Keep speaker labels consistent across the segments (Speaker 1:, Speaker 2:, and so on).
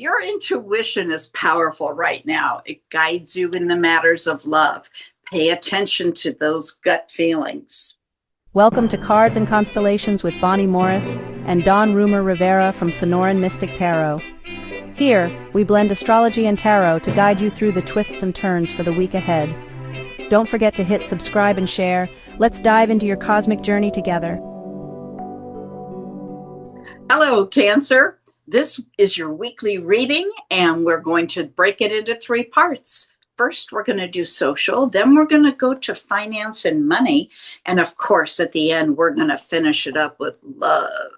Speaker 1: Your intuition is powerful right now. It guides you in the matters of love. Pay attention to those gut feelings.
Speaker 2: Welcome to Cards and Constellations with Bonnie Morris and Dawn Rumor Rivera from Sonoran Mystic Tarot. Here, we blend astrology and tarot to guide you through the twists and turns for the week ahead. Don't forget to hit subscribe and share. Let's dive into your cosmic journey together.
Speaker 1: Hello, Cancer. This is your weekly reading, and we're going to break it into three parts. First, we're going to do social, then we're going to go to finance and money, and of course, at the end, we're going to finish it up with love.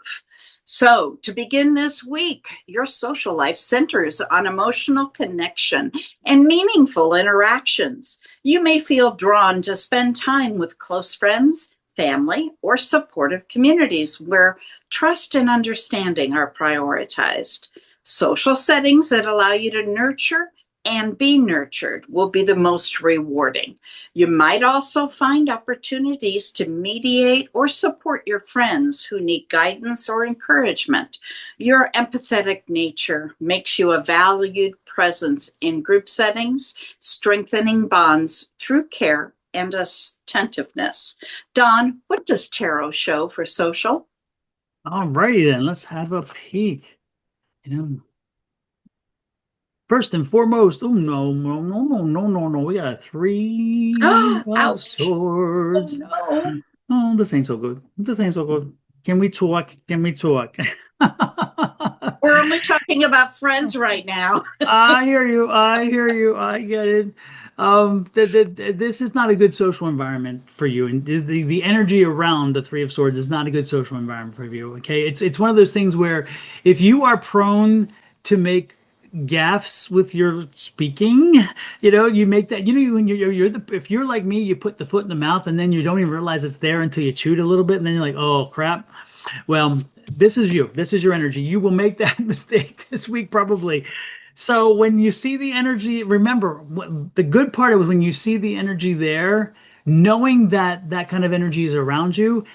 Speaker 1: So, to begin this week, your social life centers on emotional connection and meaningful interactions. You may feel drawn to spend time with close friends, family, or supportive communities where trust and understanding are prioritized. Social settings that allow you to nurture and be nurtured will be the most rewarding. You might also find opportunities to mediate or support your friends who need guidance or encouragement. Your empathetic nature makes you a valued presence in group settings, strengthening bonds through care and attentiveness. Dawn, what does tarot show for social?
Speaker 3: All righty then, let's have a peek. First and foremost, no. We got a three of swords.
Speaker 1: Oh, no.
Speaker 3: Oh, this ain't so good. This ain't so good. Can we talk? Can we talk?
Speaker 1: We're only talking about friends right now.
Speaker 3: I hear you. I get it. This is not a good social environment for you, and the energy around the Three of Swords is not a good social environment for you. Okay, it's one of those things where if you are prone to make gaffes with your speaking, you make that. When if you're like me, you put the foot in the mouth, and then you don't even realize it's there until you chewed a little bit, and then you're like, oh crap. Well, this is you. This is your energy. You will make that mistake this week probably. So when you see the energy, remember, the good part was when you see the energy there, knowing that that kind of energy is around you,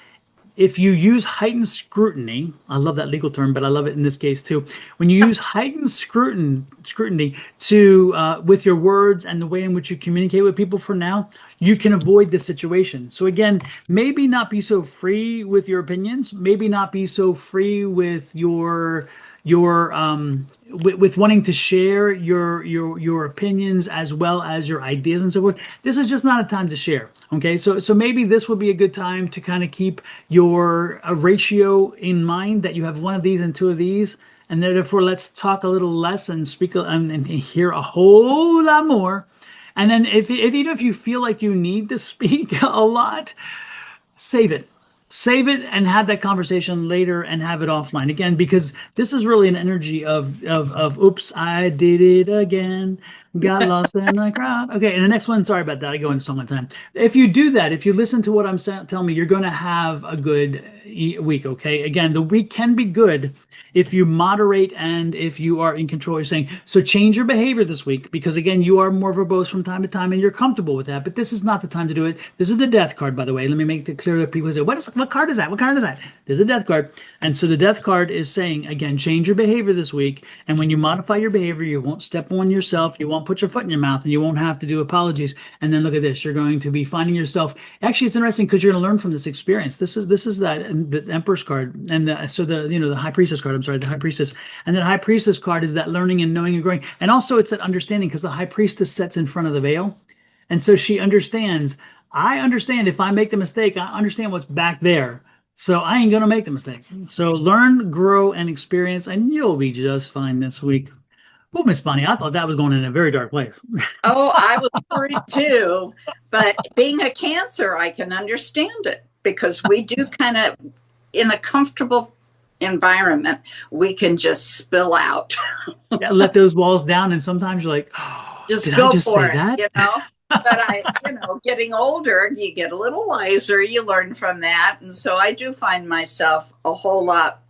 Speaker 3: if you use heightened scrutiny, I love that legal term, but I love it in this case too. When you use heightened scrutiny to with your words and the way in which you communicate with people for now, you can avoid the situation. So again, maybe not be so free with your opinions, maybe not be so free with your with wanting to share your opinions as well as your ideas and so forth. This is just not a time to share. Okay, so maybe this would be a good time to kind of keep your ratio in mind, that you have one of these and two of these, and therefore let's talk a little less and speak and hear a whole lot more. And then if even if you feel like you need to speak a lot, save it. Save it and have that conversation later and have it offline again, because this is really an energy of oops, I did it again, got lost in the crowd. Okay, and the next one, sorry about that, I go into song time. If you do that, if you listen to what I'm telling me, you're going to have a good week. Okay, again, the week can be good if you moderate and if you are in control. You're saying, so change your behavior this week, because again, you are more verbose from time to time and you're comfortable with that, but this is not the time to do it. This is the death card, by the way. Let me make it clear that people say, what card is that? What card is that? There's a death card. And so the death card is saying, again, change your behavior this week. And when you modify your behavior, you won't step on yourself, you won't put your foot in your mouth, and you won't have to do apologies. And then look at this, you're going to be finding yourself, actually, it's interesting because you're going to learn from this experience. This is that the Empress card, and the High Priestess card, the High Priestess. And that High Priestess card is that learning and knowing and growing. And also it's that understanding, because the High Priestess sits in front of the veil. And so she understands, I understand if I make the mistake, I understand what's back there. So I ain't going to make the mistake. So learn, grow, and experience, and you'll be just fine this week. Oh, Miss Bonnie, I thought that was going in a very dark place.
Speaker 1: Oh, I was worried too. But being a Cancer, I can understand it, because we do kind of, in a comfortable environment, we can just spill out.
Speaker 3: Yeah, let those walls down, and sometimes you're like, oh,
Speaker 1: just go for it,
Speaker 3: that?
Speaker 1: But getting older, you get a little wiser, you learn from that. And so I do find myself a whole lot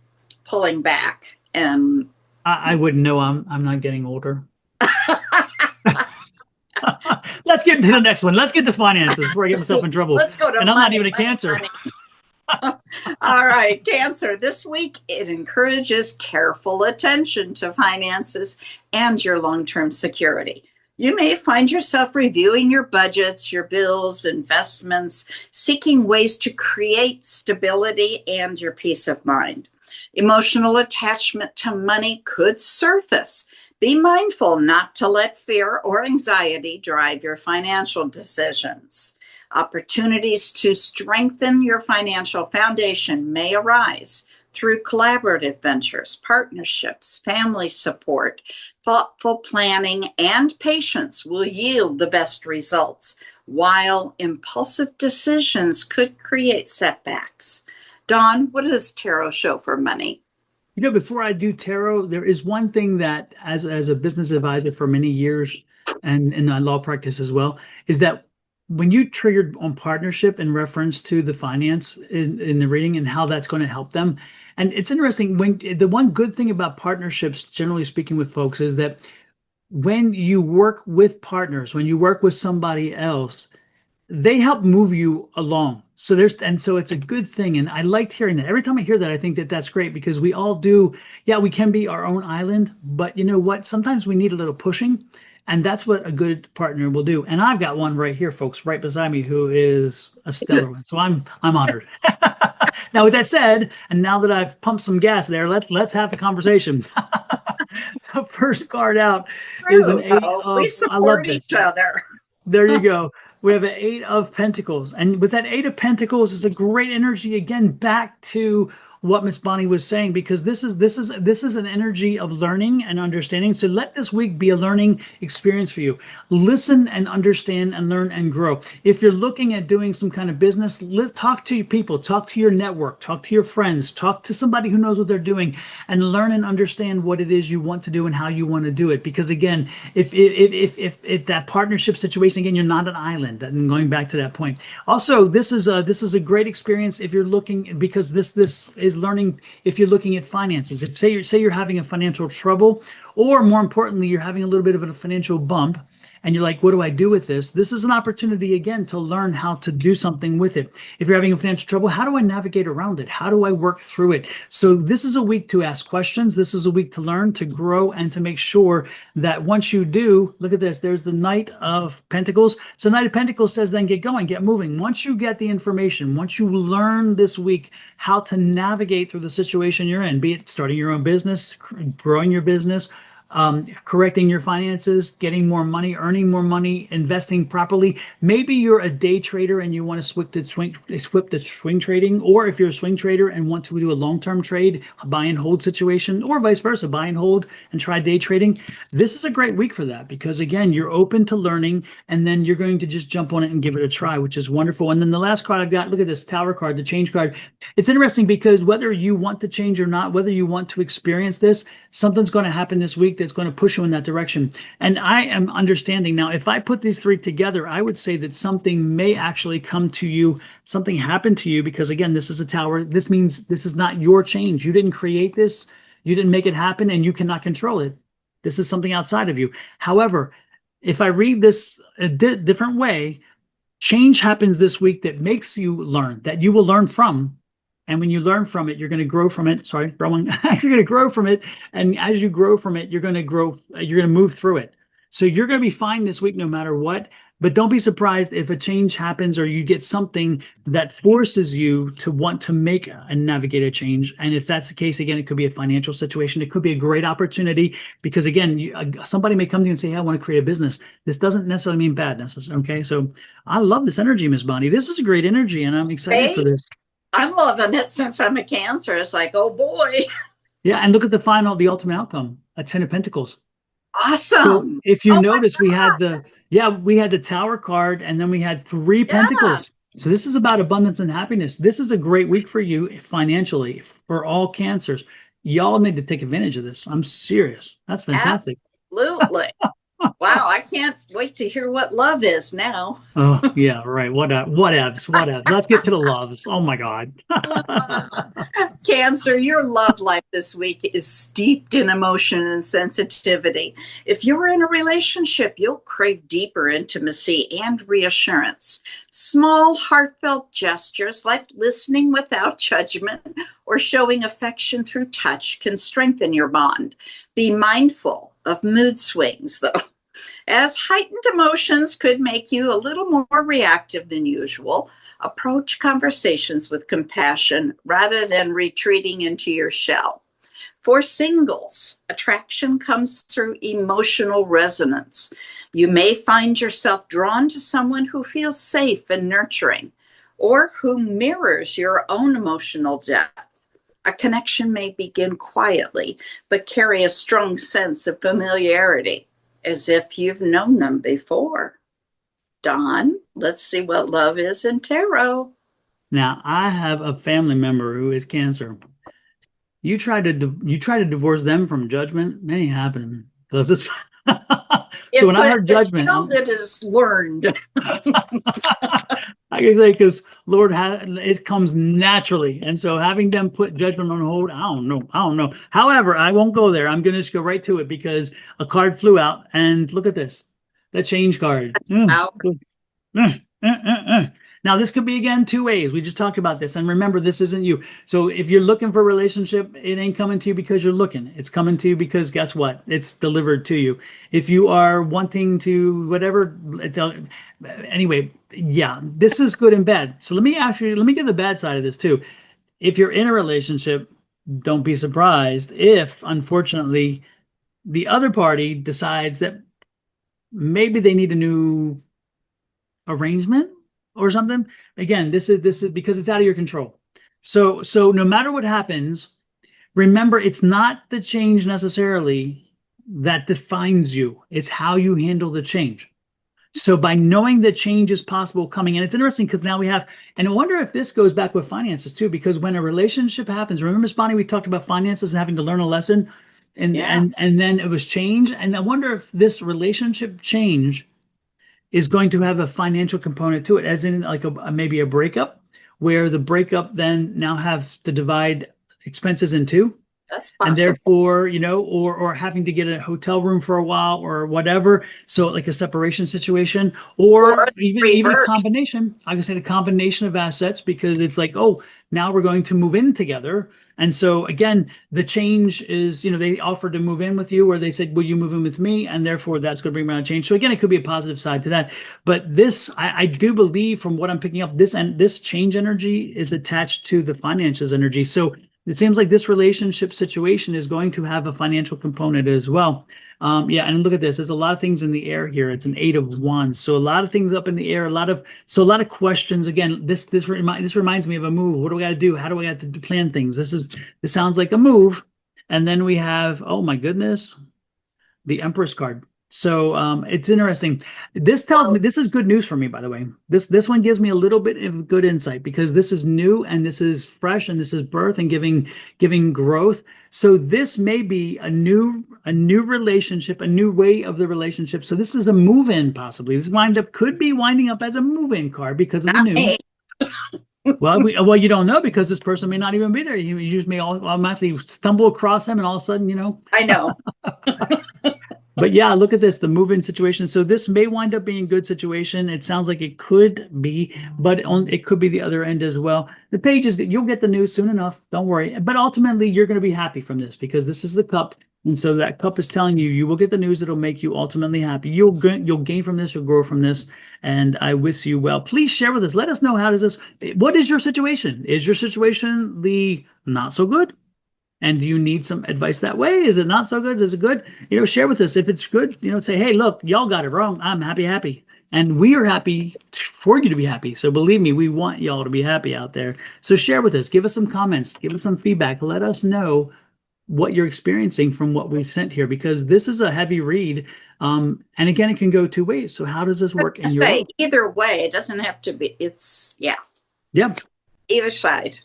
Speaker 1: pulling back. And
Speaker 3: I wouldn't know I'm not getting older. Let's get into the next one. Let's get to finances before I get myself in trouble.
Speaker 1: Let's go to
Speaker 3: and
Speaker 1: money,
Speaker 3: I'm not even a
Speaker 1: money,
Speaker 3: Cancer.
Speaker 1: Money. All right, Cancer. This week it encourages careful attention to finances and your long term security. You may find yourself reviewing your budgets, your bills, investments, seeking ways to create stability and your peace of mind. Emotional attachment to money could surface. Be mindful not to let fear or anxiety drive your financial decisions. Opportunities to strengthen your financial foundation may arise through collaborative ventures, partnerships, family support. Thoughtful planning and patience will yield the best results, while impulsive decisions could create setbacks. Dawn, what does tarot show for money?
Speaker 3: Before I do tarot, there is one thing that, as a business advisor for many years, and in my law practice as well, is that when you triggered on partnership in reference to the finance in the reading and how that's going to help them. And it's interesting, when the one good thing about partnerships, generally speaking, with folks, is that when you work with partners, when you work with somebody else, they help move you along. So it's a good thing. And I liked hearing that. Every time I hear that, I think that that's great, because we all do. Yeah, we can be our own island, but you know what? Sometimes we need a little pushing. And that's what a good partner will do. And I've got one right here, folks, right beside me, who is a stellar one. So I'm honored. Now, with that said, and now that I've pumped some gas there, let's have the conversation. The first card out is an
Speaker 1: True.
Speaker 3: eight
Speaker 1: We
Speaker 3: of, I love
Speaker 1: support
Speaker 3: this.
Speaker 1: each other.
Speaker 3: There you go. We have an Eight of Pentacles. And with that Eight of Pentacles is a great energy, again, back to what Miss Bonnie was saying, because this is an energy of learning and understanding. So let this week be a learning experience for you. Listen and understand and learn and grow. If you're looking at doing some kind of business, let's talk to your people, talk to your network, talk to your friends, talk to somebody who knows what they're doing, and learn and understand what it is you want to do and how you want to do it. Because again, if that partnership situation, again, you're not an island. And going back to that point, also this is a great experience if you're looking, because this is learning. If you're looking at finances, if say you're having a financial trouble, or more importantly, you're having a little bit of a financial bump, and you're like, what do I do with this? This is an opportunity, again, to learn how to do something with it. If you're having a financial trouble, how do I navigate around it? How do I work through it? So this is a week to ask questions. This is a week to learn, to grow, and to make sure that once you do, look at this, there's the Knight of Pentacles. So Knight of Pentacles says then get going, get moving. Once you get the information, once you learn this week how to navigate through the situation you're in, be it starting your own business, growing your business, correcting your finances, getting more money, earning more money, investing properly. Maybe you're a day trader and you want to switch to swing trading, or if you're a swing trader and want to do a long-term trade, a buy and hold situation, or vice versa, buy and hold and try day trading. This is a great week for that, because again, you're open to learning, and then you're going to just jump on it and give it a try, which is wonderful. And then the last card I've got, look at this Tower card, the change card. It's interesting because whether you want to change or not, whether you want to experience this, something's going to happen this week that's going to push you in that direction. And I am understanding now, if I put these three together, I would say that something may actually come to you, something happened to you, because again, this is a tower. This means this is not your change. You didn't create this. You didn't make it happen, and you cannot control it. This is something outside of you. However, if I read this a different way, change happens this week that makes you learn, that you will learn from. And when you learn from it, you're going to grow from it. Sorry, growing. You're going to grow from it. And as you grow from it, you're going to grow. You're going to move through it. So you're going to be fine this week no matter what. But don't be surprised if a change happens or you get something that forces you to want to make and navigate a change. And if that's the case, again, it could be a financial situation. It could be a great opportunity, because again, somebody may come to you and say, hey, I want to create a business. This doesn't necessarily mean bad necessarily. Okay. So I love this energy, Miss Bonnie. This is a great energy, and I'm excited for this.
Speaker 1: I'm loving it since I'm a Cancer. It's like, oh boy.
Speaker 3: Yeah, and look at the ultimate outcome, a Ten of Pentacles.
Speaker 1: Awesome.
Speaker 3: So if you notice, we had the Tower card, and then we had three Pentacles. So this is about abundance and happiness. This is a great week for you financially, for all Cancers. Y'all need to take advantage of this. I'm serious. That's fantastic.
Speaker 1: Absolutely. Wow, I can't wait to hear what love is now.
Speaker 3: Oh, yeah, right. Whatevs. Let's get to the loves. Oh my God.
Speaker 1: Cancer, your love life this week is steeped in emotion and sensitivity. If you're in a relationship, you'll crave deeper intimacy and reassurance. Small, heartfelt gestures like listening without judgment or showing affection through touch can strengthen your bond. Be mindful of mood swings, though, as heightened emotions could make you a little more reactive than usual. Approach conversations with compassion rather than retreating into your shell. For singles, attraction comes through emotional resonance. You may find yourself drawn to someone who feels safe and nurturing, or who mirrors your own emotional depth. A connection may begin quietly, but carry a strong sense of familiarity, as if you've known them before. Dawn, let's see what love is in tarot.
Speaker 3: Now, I have a family member who is Cancer. You try to divorce them from judgment, it ain't happening. Because this. So when I heard
Speaker 1: It's a
Speaker 3: judgment,
Speaker 1: skill that is learned.
Speaker 3: I can say because Lord it comes naturally, and so having them put judgment on hold, I don't know. However, I won't go there. I'm going to just go right to it because a card flew out, and look at this, the change card.
Speaker 1: Wow.
Speaker 3: Now, this could be, again, two ways. We just talked about this. And remember, this isn't you. So if you're looking for a relationship, it ain't coming to you because you're looking. It's coming to you because guess what? It's delivered to you. If you are wanting to whatever, anyway, yeah, this is good and bad. So let me get the bad side of this too. If you're in a relationship, don't be surprised if, unfortunately, the other party decides that maybe they need a new arrangement or something. Again, this is because it's out of your control. So no matter what happens, remember, it's not the change necessarily that defines you. It's how you handle the change. So by knowing that change is possible coming, and it's interesting because now we have, and I wonder if this goes back with finances too, because when a relationship happens, remember, Miss Bonnie, we talked about finances and having to learn a lesson, and
Speaker 1: Yeah.
Speaker 3: and then it was change. And I wonder if this relationship change is going to have a financial component to it, as in like maybe a breakup, where the breakup then now have to divide expenses in two.
Speaker 1: That's
Speaker 3: And
Speaker 1: possible.
Speaker 3: therefore, or having to get a hotel room for a while or whatever. So like a separation situation, or
Speaker 1: Or
Speaker 3: even a
Speaker 1: revert.
Speaker 3: combination. I can say the combination of assets, because it's like, oh, now we're going to move in together. And so again, the change is, they offered to move in with you, or they said, will you move in with me? And therefore that's going to bring around change. So again, it could be a positive side to that. But this, I do believe, from what I'm picking up, this change energy is attached to the finances energy. So it seems like this relationship situation is going to have a financial component as well. Yeah, and look at this. There's a lot of things in the air here. It's an 8 of Wands, so a lot of things up in the air. A lot of questions. Again, this reminds me of a move. What do I got to do? How do I got to plan things? This sounds like a move. And then we have, oh my goodness, the Empress card. So it's interesting. This tells me, this is good news for me, by the way. This one gives me a little bit of good insight, because this is new and this is fresh and this is birth and giving growth. So this may be a new relationship, a new way of the relationship. So this is a move-in, possibly. This could be winding up as a move-in card because of the new.
Speaker 1: Me.
Speaker 3: Well, you don't know, because this person may not even be there. You just may automatically stumble across him, and all of a sudden,
Speaker 1: I know.
Speaker 3: But yeah, look at this, the move-in situation. So this may wind up being a good situation. It sounds like it could be, but it could be the other end as well. The page is, you'll get the news soon enough. Don't worry. But ultimately, you're going to be happy from this, because this is the cup. And so that cup is telling you will get the news that'll make you ultimately happy. You'll gain from this, you'll grow from this. And I wish you well. Please share with us. Let us know, what is your situation? Is your situation the not so good? And do you need some advice that way? Is it not so good? Is it good? Share with us. If it's good, say, hey, look, y'all got it wrong. I'm happy. And we are happy for you to be happy. So believe me, we want y'all to be happy out there. So share with us. Give us some comments. Give us some feedback. Let us know what you're experiencing from what we've sent here, because this is a heavy read. And again, it can go two ways. So how does this work in your world?
Speaker 1: Either way, it doesn't have to be. It's, yeah.
Speaker 3: Yep.
Speaker 1: Either side.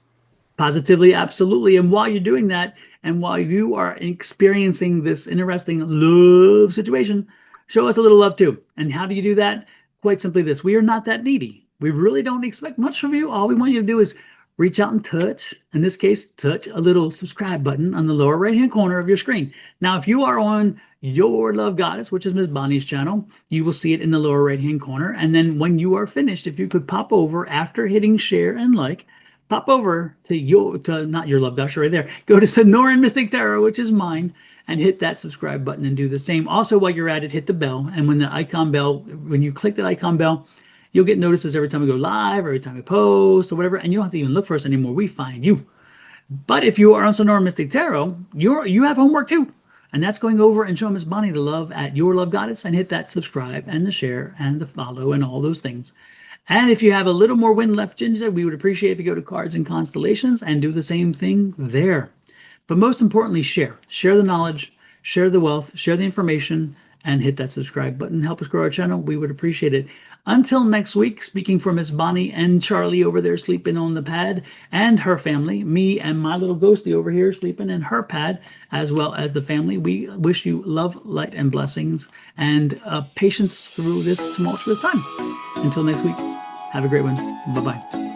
Speaker 3: Positively, absolutely. And while you're doing that, and while you are experiencing this interesting love situation, show us a little love too. And how do you do that? Quite simply this: we are not that needy. We really don't expect much from you. All we want you to do is reach out and touch, in this case, touch a little subscribe button on the lower right-hand corner of your screen. Now, if you are on Your Love Goddess, which is Miss Bonnie's channel, you will see it in the lower right-hand corner. And then when you are finished, if you could pop over after hitting share and like, pop over to not Your Love Goddess right there. Go to Sonoran Mystic Tarot, which is mine, and hit that subscribe button and do the same. Also, while you're at it, hit the bell. And when the icon bell, when you click that icon bell, you'll get notices every time we go live, every time we post, or whatever, and you don't have to even look for us anymore. We find you. But if you are on Sonora Mystic Tarot, you have homework too. And that's going over and showing Miss Bonnie the love at Your Love Goddess, and hit that subscribe and the share and the follow and all those things. And if you have a little more wind left, Ginger, we would appreciate if you go to Cards and Constellations and do the same thing there. But most importantly, share. Share the knowledge, share the wealth, share the information, and hit that subscribe button. Help us grow our channel. We would appreciate it. Until next week, speaking for Miss Bonnie and Charlie over there sleeping on the pad, and her family, me and my little ghostie over here sleeping in her pad, as well as the family, we wish you love, light, and blessings, and patience through this tumultuous time. Until next week, have a great one. Bye-bye.